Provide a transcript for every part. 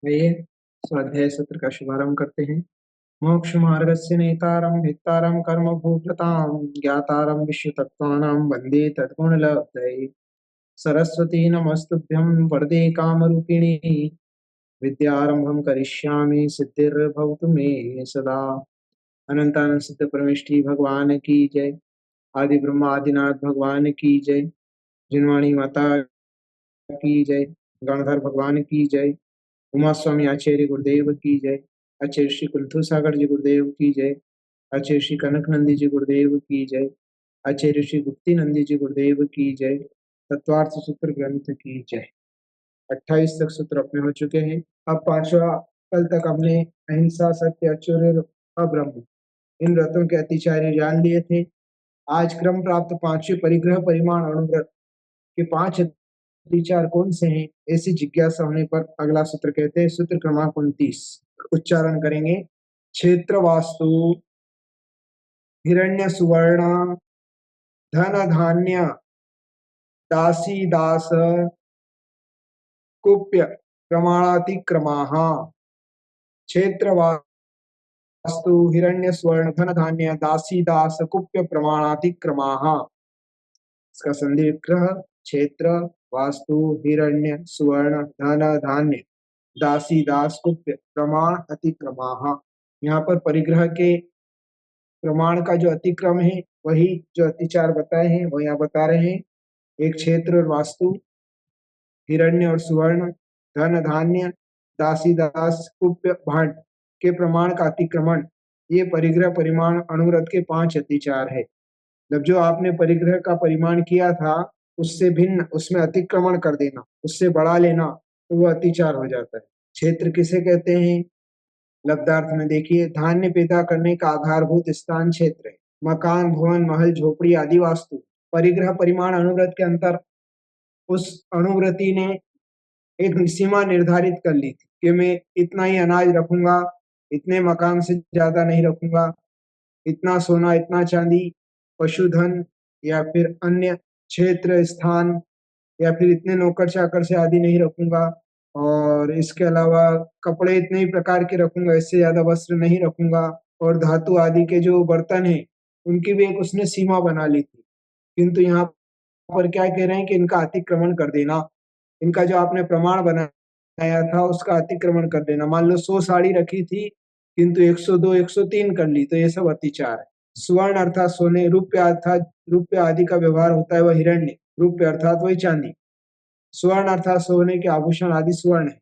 आइए स्वाध्याय सत्र का शुभारंभ करते हैं। मोक्ष मार्गस्य नेतारं भित्तारं कर्म भूभृतां ज्ञातारं विश्वतत्त्वानां वन्दे तद्गुणलब्धये। सरस्वती नमस्तुभ्यं वरदे कामरूपिणी विद्यारंभं करिष्यामि सिद्धिर्भवतु मे सदा। अनंतानंद सिद्ध परमेष्ठी भगवान की जय। आदि ब्रह्मा आदिनाथ भगवान की जय। जिनवाणी माता की जय। गणधर भगवान की जय। उमा स्वामी आचार्य गुरुदेव की जय। आचार्य श्री कुंथु सागर जी गुरुदेव की जय। आचार्य श्री कनक नंदी जी गुरुदेव की जय। आचार्य श्री गुप्ती नंदी जी गुरुदेव की जय। तत्वार्थ सूत्र ग्रंथ की जय। 28 तक सूत्र अपने हो चुके हैं। अब पांचवा, कल तक हमने अहिंसा सत्य अचूर्य अब्रह्म इन व्रतों के अतिचार्य जान लिए थे। आज क्रम प्राप्त पांचवें परिग्रह परिमाण अणुव्रत के 5 विचार कौन से हैं, ऐसी जिज्ञासा होने पर अगला सूत्र कहते हैं, सूत्र क्रमांक 29 उच्चारण करेंगे। क्षेत्र वास्तु हिरण्य सुवर्ण धन धान्य दासी दास कुप्य प्रमाणातिक्रमाः। क्षेत्र वास्तु हिरण्य स्वर्ण धन धान्य दासी दास कुप्य प्रमाणातिक्रमाः। इसका संधि विग्रह क्षेत्र वास्तु हिरण्य सुवर्ण धन धान्य दासी दास कुप्य प्रमाण अतिक्रमाः। यहाँ पर परिग्रह के प्रमाण का जो अतिक्रम है वही जो अतिचार बताए हैं वो यहाँ बता रहे हैं। एक क्षेत्र और वास्तु, हिरण्य और सुवर्ण, धन धान्य, दासी दास कुप्य भांड के प्रमाण का अतिक्रमण, ये परिग्रह परिमाण अणुव्रत के 5 अतिचार है। जब जो आपने परिग्रह का परिमाण किया था उससे भिन्न उसमें अतिक्रमण कर देना, उससे बढ़ा लेना, तो वो अतिचार हो जाता है। क्षेत्र किसे कहते हैं? लब्धार्थ में देखिए, धान्य पैदा करने का आधारभूत स्थान क्षेत्र है। मकान भवन महल झोपड़ी आदि वास्तु परिग्रह परिमाण अणुव्रत के अंतर उस अणुव्रती ने एक सीमा निर्धारित कर ली थी कि मैं इतना ही अनाज रखूंगा, इतने मकान से ज्यादा नहीं रखूंगा, इतना सोना इतना चांदी पशुधन या फिर अन्य क्षेत्र स्थान या फिर इतने नौकर चाकर से आदि नहीं रखूंगा, और इसके अलावा कपड़े इतने ही प्रकार के रखूंगा, इससे ज्यादा वस्त्र नहीं रखूंगा, और धातु आदि के जो बर्तन हैं उनकी भी एक उसने सीमा बना ली थी। किंतु यहाँ पर क्या कह रहे हैं कि इनका अतिक्रमण कर देना, इनका जो आपने प्रमाण बनाया था उसका अतिक्रमण कर देना। मान लो 100 साड़ी रखी थी किंतु 102 103 कर ली, तो ये सब अतिचार है। स्वर्ण अर्थात सोने, रुपये अर्थात रुपये आदि का व्यवहार होता है वह हिरण्य, रुपये अर्थात वही चांदी, स्वर्ण अर्थात सोने के आभूषण आदि स्वर्ण है।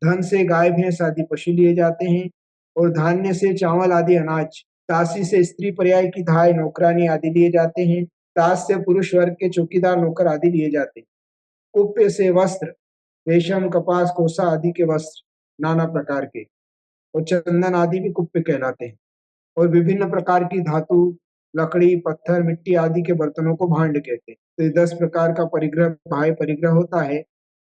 धन से गाय भैंस आदि पशु लिए जाते हैं, और धान्य से चावल आदि अनाज, दासी से स्त्री पर्याय की धाय नौकरानी आदि लिए जाते हैं, दास से पुरुष वर्ग के चौकीदार नौकर आदि लिए जाते हैं। कुप्य से वस्त्र, रेशम कपास कोसा आदि के वस्त्र नाना प्रकार के, और चंदन आदि भी कुप्य कहलाते हैं। और विभिन्न प्रकार की धातु, लकड़ी पत्थर मिट्टी आदि के बर्तनों को भांड कहते हैं। तो ये 10 प्रकार का परिग्रह बाह्य परिग्रह होता है।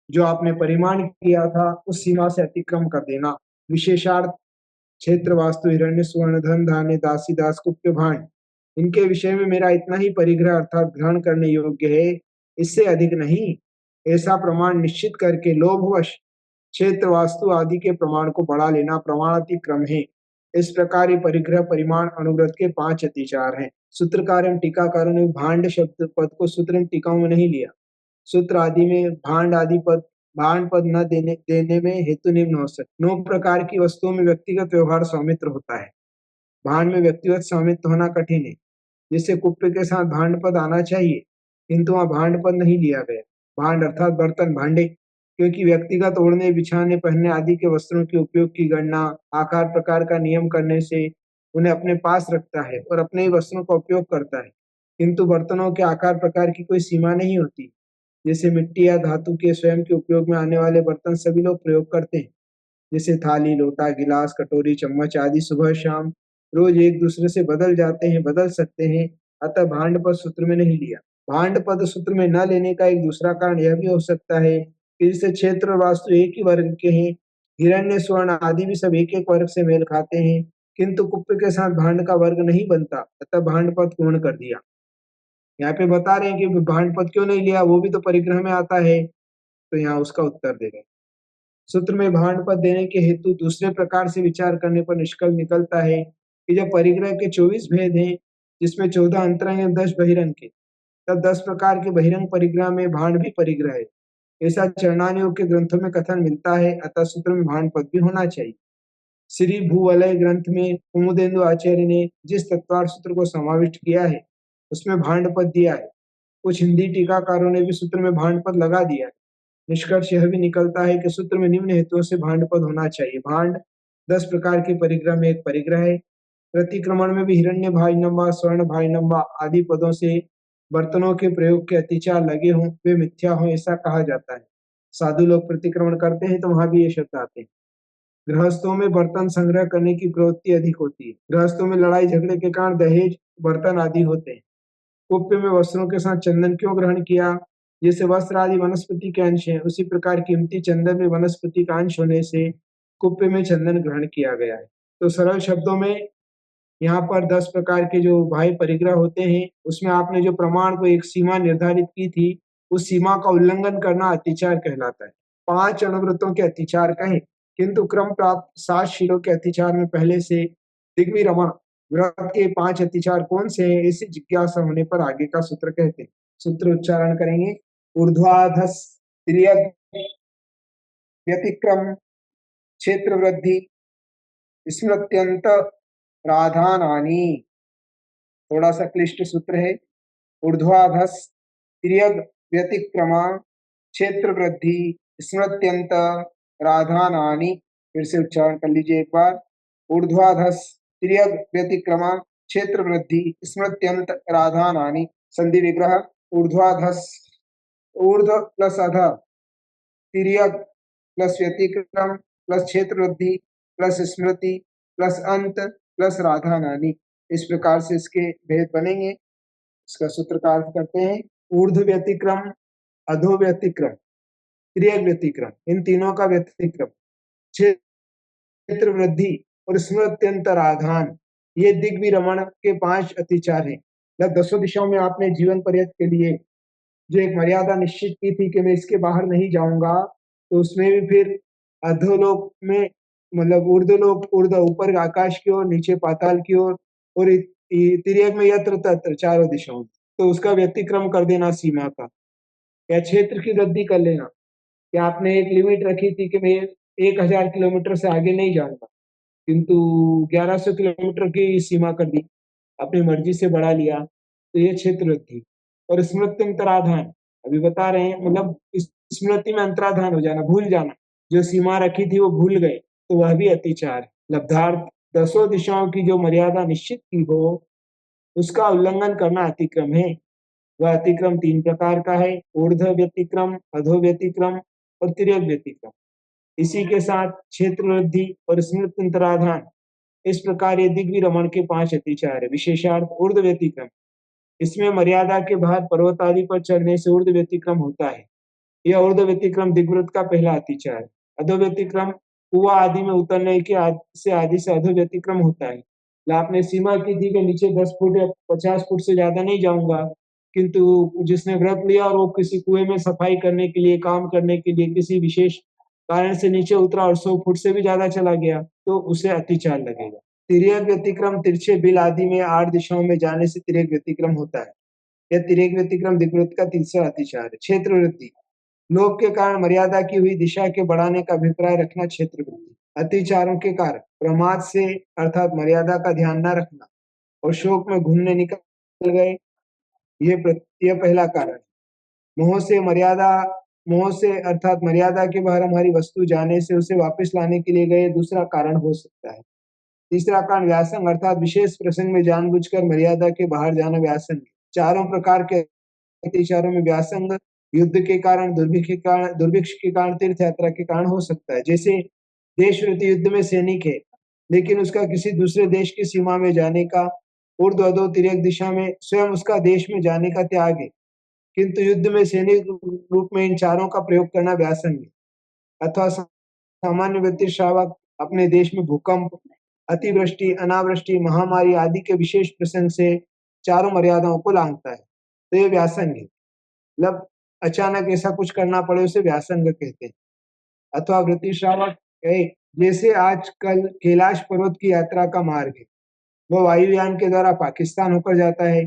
जो आपने परिमाण किया था उस सीमा से अतिक्रम कर देना। विशेषार्थ क्षेत्र वास्तु हिरण्य सुवर्ण धन धान्य दासी दास कुप्य भांड, इनके विषय में मेरा इतना ही परिग्रह अर्थात ग्रहण करने योग्य है, इससे अधिक नहीं। ऐसा प्रमाण निश्चित करके लोभवश क्षेत्र वास्तु आदि के प्रमाण को बढ़ा लेना प्रमाणातिक्रम है। इस प्रकार ये परिग्रह परिमाण अणुव्रत के 5 अतिचार हैं। सूत्रकार एवं टीकाकारों ने भांड शब्द पद को सूत्र एवं टीकाओं में नहीं लिया। सूत्र आदि में भांड आदि पद भांड पद न देने में हेतु निम्न हो सकते। 9 प्रकार की वस्तुओं में व्यक्तिगत व्यवहार स्वामित्व होता है। भांड में व्यक्तिगत स्वामित्व होना कठिन है, जिससे कुप्य के साथ भांड पद आना चाहिए, किंतु वहां भांड पद नहीं लिया गया। भांड अर्थात बर्तन भांडे, क्योंकि व्यक्तिगत ओढ़ने बिछाने पहनने आदि के वस्त्रों के उपयोग की गणना आकार प्रकार का नियम करने से उन्हें अपने पास रखता है और अपने ही वस्त्रों का उपयोग करता है, किंतु बर्तनों के आकार प्रकार की कोई सीमा नहीं होती। जैसे मिट्टी या धातु के स्वयं के उपयोग में आने वाले बर्तन सभी लोग प्रयोग करते हैं, जैसे थाली लोटा गिलास कटोरी चम्मच आदि सुबह शाम रोज एक दूसरे से बदल जाते हैं, बदल सकते हैं, अतः भांड पद सूत्र में नहीं लिया। भांड पद सूत्र में न लेने का एक दूसरा कारण यह भी हो सकता है कि जैसे क्षेत्र और वास्तु एक ही वर्ग के हैं, हिरण्य स्वर्ण आदि भी सब एक एक वर्ग से मेल खाते हैं, किंतु कुप्य के साथ भांड का वर्ग नहीं बनता, अतः भांड पद पूर्ण कर दिया। यहाँ पे बता रहे हैं कि भांड पद क्यों नहीं लिया, वो भी तो परिग्रह में आता है, तो यहाँ उसका उत्तर दे रहे हैं। सूत्र में भांड पद देने के हेतु दूसरे प्रकार से विचार करने पर निष्कल निकलता है कि जब परिग्रह के 24 भेद हैं, जिसमें 14 अंतरंग एवं 10 बहिरंग के, तब 10 प्रकार के बहिरंग परिग्रह में भांड भी परिग्रह है। ऐसा चरणानियोग के ग्रंथों में कथन मिलता है, अतः सूत्र में भांड पद भी होना चाहिए। श्री भूवलय ग्रंथ में कुमुदेंदु आचार्य ने जिस तत्वार्थ सूत्र को समाविष्ट किया है, उसमें भांड पद दिया है। कुछ हिंदी टीकाकारों ने भी सूत्र में भांड पद लगा दिया है। निष्कर्ष यह भी निकलता है कि सूत्र में निम्न हेतुओं से भांड पद होना चाहिए। भांड 10 प्रकार के परिग्रह में एक परिग्रह है। प्रतिक्रमण में भी हिरण्य भाइनवा, स्वर्ण भाइनवा आदि पदों से बर्तनों के प्रयोग के अतिचार लगे हों, वे मिथ्या हों, ऐसा कहा जाता है। साधु लोग प्रतिक्रमण करते हैं तो वहां भी ये शब्द आते हैं। गृहस्थों में बर्तन संग्रह करने की प्रवृत्ति अधिक होती है। गृहस्थों में लड़ाई झगड़े के कारण दहेज, बर्तन आदि होते हैं। कुप्य में वस्त्रों के साथ चंदन क्यों ग्रहण किया? जैसे वस्त्र आदि वनस्पति के अंश हैं, उसी प्रकार कीमती चंदन में वनस्पति का अंश होने से कुप्य में चंदन ग्रहण किया गया है। तो सरल शब्दों में यहाँ पर 10 प्रकार के जो बाह्य परिग्रह होते हैं, उसमें आपने जो प्रमाण को एक सीमा निर्धारित की थी, उस सीमा का उल्लंघन करना अतिचार कहलाता है। 5 अणुव्रतों के अतिचार कहें, किंतु क्रम प्राप्त 7 शिरों के अतिचार में पहले से दिग्विरमण व्रत के 5 अतिचार कौन से हैं, ऐसी जिज्ञासा होने पर आगे का सूत्र कहते हैं। सूत्र उच्चारण करेंगे। ऊर्ध्वाधस तिर्यक व्यतिक्रम क्षेत्र वृद्धि स्मृत्यंत राधानानि। थोड़ा सा क्लिष्ट सूत्र है। ऊर्ध्वाधस तिर्यक व्यतिक्रमा क्षेत्र वृद्धि स्मृत्यंत राधानानि। फिर से उच्चारण कर लीजिए एक बार। ऊर्ध्वाधस तिर्यक व्यतिक्रमा क्षेत्र वृद्धि स्मृत्यंत राधानानि। संधि विग्रह। ऊर्ध्वाधस, ऊर्ध्व प्लस अध, तिर्यक प्लस व्यतिक्रम प्लस क्षेत्र वृद्धि प्लस स्मृति प्लस अंत प्लस राधानानि। इस प्रकार से इसके भेद बनेंगे। इसका सूत्र का अर्थ करते हैं। ऊर्ध्व व्यतिक्रम, अधो व्यतिक्रम, तिर्यक व्यतिक्रम, इन तीनों का व्यतिक्रम, क्षेत्र वृद्धि और स्मृत्यंतराधान, ये दिग्विरमण के 5 अतिचार हैं। जब 10 दिशाओं में आपने जीवन पर्यंत के लिए जो एक मर्यादा निश्चित की थी कि मैं इसके बाहर नहीं जाऊंगा, तो उसमें भी फिर अधोलोक में मतलब ऊर्ध्वलोक, ऊर्ध्व ऊपर आकाश की ओर, नीचे पाताल की ओर, और तिर्यक में यत्र तत्र चारों दिशाओं, तो उसका व्यतिक्रम कर देना सीमा का, या क्षेत्र की वृद्धि कर लेना। कि आपने एक लिमिट रखी थी कि मैं 1000 किलोमीटर से आगे नहीं जाऊंगा, किंतु 1100 किलोमीटर की सीमा कर दी, अपनी मर्जी से बढ़ा लिया, तो ये क्षेत्र वृद्धि। और स्मृति अंतराधान अभी बता रहे हैं, मतलब स्मृति में अंतराधान हो जाना, भूल जाना, जो सीमा रखी थी वो भूल गए, तो वह भी अतिचार। लब्धार्थ 10 दिशाओं की जो मर्यादा निश्चित की हो, उसका उल्लंघन करना अतिक्रम है। वह अतिक्रम 3 प्रकार का है। ऊर्ध्व व्यतिक्रम, अधो व्यतिक्रम और तिर्यक व्यतिक्रम। इसी के साथ क्षेत्र वृद्धि और स्मृति अंतराधान, इस प्रकार ये दिग्विरमण के 5 अतिचार है। विशेषार्थ ऊर्ध्व व्यतिक्रम, इसमें मर्यादा के बाहर पर्वत आदि पर चढ़ने से ऊर्ध्व व्यतिक्रम होता है। यह ऊर्ध्व व्यतिक्रम दिग्व्रत का पहला अतिचार है। अधो व्यतिक्रम कुआ आदि में उतरने के आदि से अधो व्यतिक्रम होता है। आपने सीमा की थी कि नीचे 10 फुट या 50 फुट से ज्यादा नहीं जाऊंगा, किंतु जिसने व्रत लिया और वो किसी कुएं में सफाई करने के लिए, काम करने के लिए किसी विशेष कारण से नीचे उतरा और 100 फुट से भी ज्यादा चला गया, तो उसे अतिचार लगेगा। तिर्यक व्यतिक्रम तिरछे बिल आदि में 8 दिशाओं में जाने से तिर्यक व्यतिक्रम होता है। यह तिर्यक व्यतिक्रम दिग्व्रत का तीसरा अतिचार है। क्षेत्र वृद्धि, लोभ के कारण मर्यादा की हुई दिशा के बढ़ाने का अभिप्राय रखना क्षेत्र वृद्धि। अतिचारों के कारण प्रमाद से अर्थात मर्यादा का ध्यान न रखना और शोक में घूमने निकल गए, ये पहला कारण। मोह से अर्थात मर्यादा के बाहर हमारी वस्तु जाने से उसे वापस लाने के लिए गए, दूसरा कारण हो सकता है। तीसरा कारण व्यासंग अर्थात विशेष प्रसंग में जानबूझकर मर्यादा के बाहर जाना व्यासंग। चारों प्रकार के अतिचारों में व्यासंग युद्ध के कारण, दुर्भिक्ष के कारण, तीर्थ यात्रा के कारण हो सकता है। जैसे देश विरोधी युद्ध में सैनिक है, लेकिन उसका किसी दूसरे देश की सीमा में जाने का, ऊर्ध्व अधो तिर्यक दिशा में स्वयं उसका देश में जाने का त्याग है, किंतु युद्ध में सैनिक रूप में इन चारों का प्रयोग करना व्यासंग है। अथवा सामान्य व्यक्ति श्रावक अपने देश में भूकंप, अतिवृष्टि, अनावृष्टि, महामारी आदि के विशेष प्रसंग से चारों मर्यादाओं को लांघता है, तो ये व्यासंग है। मतलब अचानक ऐसा कुछ करना पड़े, उसे व्यासंग कहते हैं। अथवा वृत्ति श्रावक है। जैसे आजकल कैलाश पर्वत की यात्रा का मार्ग है, वो वायुयान के द्वारा पाकिस्तान होकर जाता है,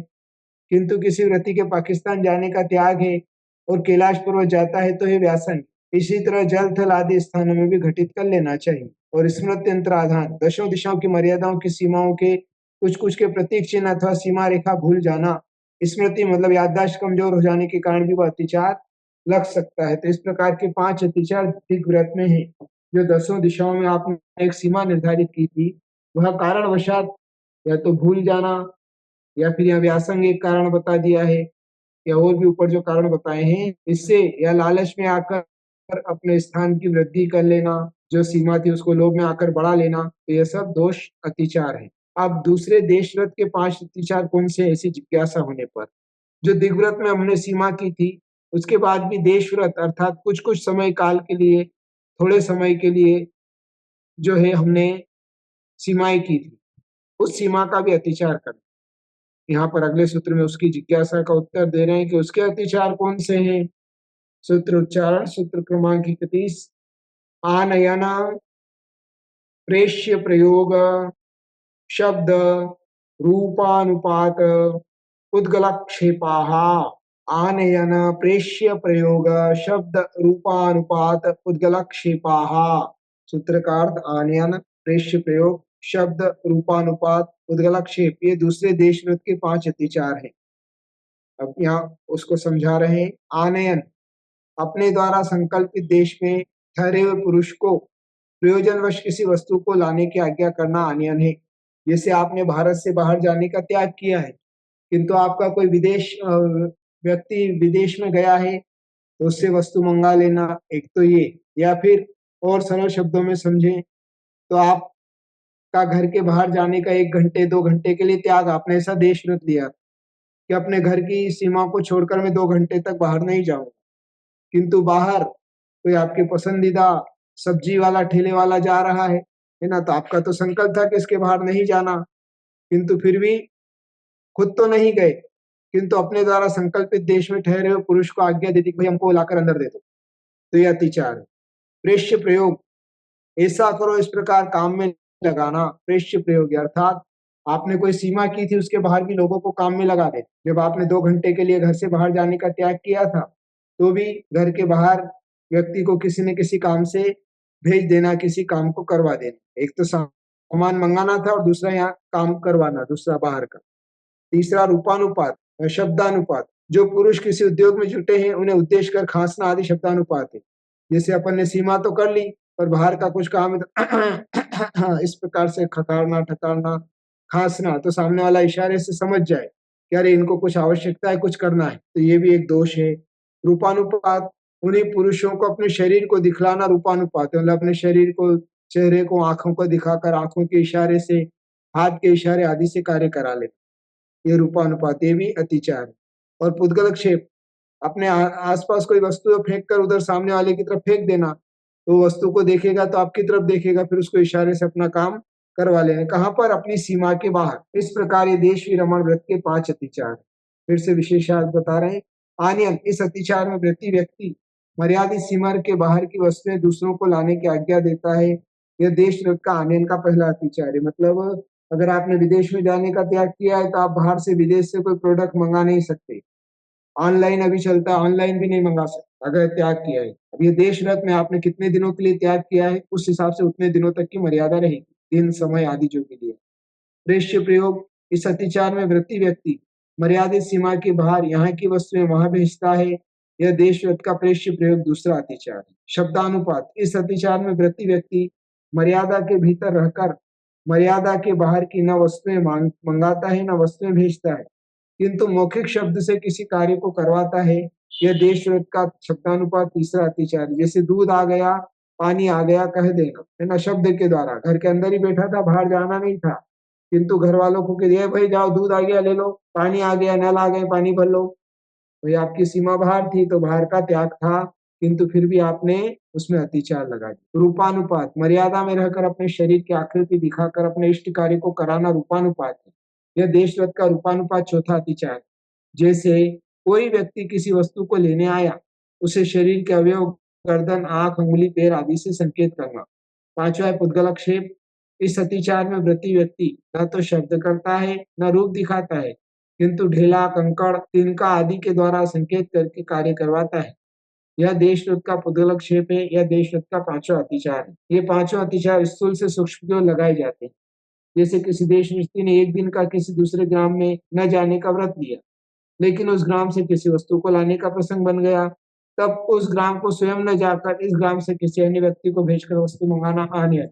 किंतु किसी व्यक्ति के पाकिस्तान जाने का त्याग है और कैलाश पर्वत जाता है तो ये व्यासन। इसी तरह जल थल आदि स्थानों में भी घटित कर लेना चाहिए। और स्मृति यंत्राधान, दशों दिशाओं की मर्यादाओं की सीमाओं के कुछ कुछ के प्रतीक चिन्ह अथवा सीमा रेखा भूल जाना, स्मृति मतलब याददाश्त कमजोर हो जाने के कारण भी वह अतिचार लग सकता है। तो इस प्रकार के 5 अतिचार दिग्व्रत में है। जो दसों दिशाओं में आपने एक सीमा निर्धारित की थी, वह कारणवशात या तो भूल जाना, या फिर यहाँ व्यासंग एक कारण बता दिया है, या और भी ऊपर जो कारण बताए हैं, इससे या लालच में आकर अपने स्थान की वृद्धि कर लेना, जो सीमा थी उसको लोभ में आकर बढ़ा लेना, तो यह सब दोष अतिचार है। अब दूसरे देशव्रत के 5 अतिचार कौन से, ऐसी जिज्ञासा होने पर, जो दिग्व्रत में हमने सीमा की थी, उसके बाद भी देशव्रत अर्थात कुछ कुछ समय काल के लिए, थोड़े समय के लिए जो है हमने सीमाएं की थी, उस सीमा का भी अतिचार करना। यहाँ पर अगले सूत्र में उसकी जिज्ञासा का उत्तर दे रहे हैं कि उसके अतिचार कौन से हैं। सूत्र उच्चारण, सूत्र क्रमांक 31। आनयन, प्रेष्य प्रयोग, शब्द, रूपानुपात, उद्गलक्षेपाः। आनयन, प्रेष्य प्रयोग, शब्द, रूपानुपात, उद्गलक्षेपाः। सूत्र का अर्थ आनयन, प्रेष्य प्रयोग, शब्द, रूपानुपात, उद्गलक्षेप, ये दूसरे देशव्रत के 5 अतिचार हैं। अब यहाँ उसको समझा रहे हैं। आनयन, अपने द्वारा संकल्पित देश में ठहरे हुए पुरुष को प्रयोजनवश किसी वस्तु को लाने की आज्ञा करना आनयन है। जैसे आपने भारत से बाहर जाने का त्याग किया है, किंतु आपका कोई व्यक्ति विदेश में गया है, तो उससे वस्तु मंगा लेना, एक तो ये। या फिर और सरल शब्दों में समझें तो आपका घर के बाहर जाने का 1 घंटे 2 घंटे के लिए त्याग, आपने ऐसा देश व्रत लिया कि अपने घर की सीमा को छोड़कर मैं 2 घंटे तक बाहर नहीं जाऊंगा, किंतु बाहर कोई आपके पसंदीदा सब्जी वाला ठेले वाला जा रहा है ना, तो आपका तो संकल्प था कि इसके बाहर नहीं जाना, किंतु फिर भी खुद तो नहीं गए, किंतु अपने द्वारा संकल्पित देश में ठहरे हुए पुरुष को आज्ञा दी थी भाई हमको लाकर अंदर दे दो, तो यह अतिचार है। प्रेष्य प्रयोग, ऐसा करो इस प्रकार काम में लगाना। प्रेष्य प्रयोग अर्थात आपने कोई सीमा की थी, उसके बाहर भी लोगों को काम में लगा दे। जब आपने 2 घंटे के लिए घर से बाहर जाने का त्याग किया था, तो भी घर के बाहर व्यक्ति को किसी न किसी काम से भेज देना, किसी काम को करवा देना। एक तो सामान मंगाना था और दूसरा यहाँ काम करवाना, दूसरा बाहर का। तीसरा रूपानुपात, शब्दानुपात, जो पुरुष किसी उद्योग में जुटे हैं उन्हें उद्देश्य कर खांसना आदि शब्दानुपात है। जैसे अपन ने सीमा तो कर ली पर बाहर का कुछ काम है तो इस प्रकार से खतारना ठकारना खांसना, तो सामने वाला इशारे से समझ जाए कि अरे इनको कुछ आवश्यकता है, कुछ करना है, तो ये भी एक दोष है। रूपानुपात, उन्हीं पुरुषों को अपने शरीर को दिखलाना रूपानुपात है, मतलब अपने शरीर को, चेहरे को, आंखों को दिखाकर आंखों के इशारे से, हाथ के इशारे आदि से कार्य करा लेना, ये रूपानुपात, ये भी अतिचार है। और पुद्गलक्षेप, अपने आसपास कोई वस्तु फेंक कर उधर सामने वाले की तरफ फेंक देना, तो वस्तु को देखेगा तो आपकी तरफ देखेगा, फिर उसको इशारे से अपना काम करवा लेना। कहाँ पर, अपनी सीमा के बाहर। इस प्रकार ये देश विरमण व्रत के 5 अतिचार। फिर से विशेषार्थ बता रहे हैं। आनयन, इस अतिचार में व्यक्ति मर्यादित सीमा के बाहर की वस्तुएं दूसरों को लाने की आज्ञा देता है। यह देश व्रत का आनयन का पहला अतिचार है। मतलब अगर आपने विदेश में जाने का त्याग किया है तो आप बाहर से, विदेश से कोई प्रोडक्ट मंगा नहीं सकते। ऑनलाइन अभी चलता है, ऑनलाइन भी नहीं मंगा सकते अगर त्याग किया है। अब ये देश व्रत में आपने कितने दिनों के लिए त्याग किया है, उस हिसाब से उतने दिनों तक की मर्यादा रहेगी, दिन समय आदि जो के लिए। प्रेष्य प्रयोग, इस अतिचार में व्यक्ति मर्यादित सीमा के बाहर यहाँ की वस्तुएं वहां भेजता है। यह देश व्रत का प्रेष्य प्रयोग दूसरा अतिचार है। शब्दानुपात, इस अतिचार में व्यक्ति मर्यादा के भीतर रहकर मर्यादा के बाहर की न वस्तुएं मंगाता है, न वस्तुएं भेजता है, किंतु मौखिक शब्द से किसी कार्य को करवाता है। यह देश व्रत का शब्दानुपात तीसरा अतिचार है। जैसे दूध आ गया, पानी आ गया कह देना, है ना, शब्द के द्वारा। घर के अंदर ही बैठा था, बाहर जाना नहीं था, किंतु घर वालों को कह दिया भाई जाओ दूध आ गया ले लो, पानी आ गया, नल आ गए पानी भर लो। तो ये आपकी सीमा बाहर थी, तो बाहर का त्याग था, किंतु फिर भी आपने उसमें अतिचार लगा दिया। रूपानुपात, मर्यादा में रहकर अपने शरीर की आकृति दिखाकर अपने इष्ट कार्य को कराना रूपानुपात है। यह देश व्रत का रूपानुपात चौथा अतिचार। जैसे कोई व्यक्ति किसी वस्तु को लेने आया, उसे शरीर के अवयव गर्दन, आँख, उँगली, पैर आदि से संकेत करना। 5वां है पुद्गलक्षेप। इस अतिचार में व्रती व्यक्ति न तो शब्द करता है, न रूप दिखाता है, किंतु ढेला, कंकड़, तिनका आदि के द्वारा संकेत करके कार्य करवाता है। यह देशरुत का पुद्गलक्षेप है, यह देशरुत का 5वां अतिचार है। ये पाँचों अतिचार स्थूल से सूक्ष्म की ओर लगाए जाते हैं। जैसे किसी देशनिष्ठी ने एक दिन का किसी दूसरे ग्राम में न जाने का व्रत लिया, लेकिन उस ग्राम से किसी वस्तु को लाने का प्रसंग बन गया, तब उस ग्राम को स्वयं न जाकर इस ग्राम से किसी अन्य व्यक्ति को भेजकर वस्तु मंगाना हानि।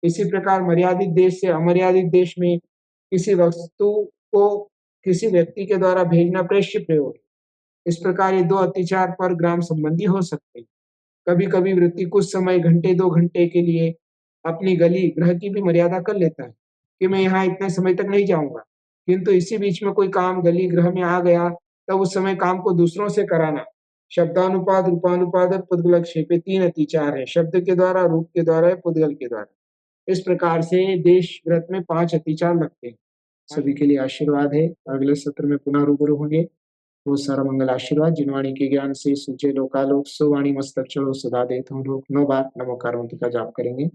इसी प्रकार मर्यादित देश से अमर्यादित देश में किसी वस्तु को किसी व्यक्ति के द्वारा भेजना प्रेष्य प्रयोग है। इस प्रकार ये 2 अतिचार पर ग्राम संबंधी हो सकते हैं। कभी-कभी व्यक्ति कुछ समय घंटे 2 घंटे के लिए अपनी गली, गृह की भी मर्यादा कर लेता है कि मैं यहाँ इतने समय तक नहीं जाऊँगा। किंतु इसी बीच में कोई काम गली, गृह में आ गया, तब उस समय काम को दूसरों से कराना। शब्दानुपाद, रूपानुपाद और पुद्गलक्षेप ये 3 अतिचार हैं। शब्द के द्वारा, रूप के द्वारा या पुद्गल के द्वारा। इस प्रकार से देश व्रत में 5 अतिचार लगते हैं। सभी के लिए आशीर्वाद है। अगले सत्र में पुनः रूबरू होंगे। बहुत सारा मंगल आशीर्वाद। जिनवाणी के ज्ञान से सूझे लोकालोक, सो वाणी मस्तक चढ़ो सदा देत हूँ लोक। 9 बार नमोकार मंत्र का जाप करेंगे।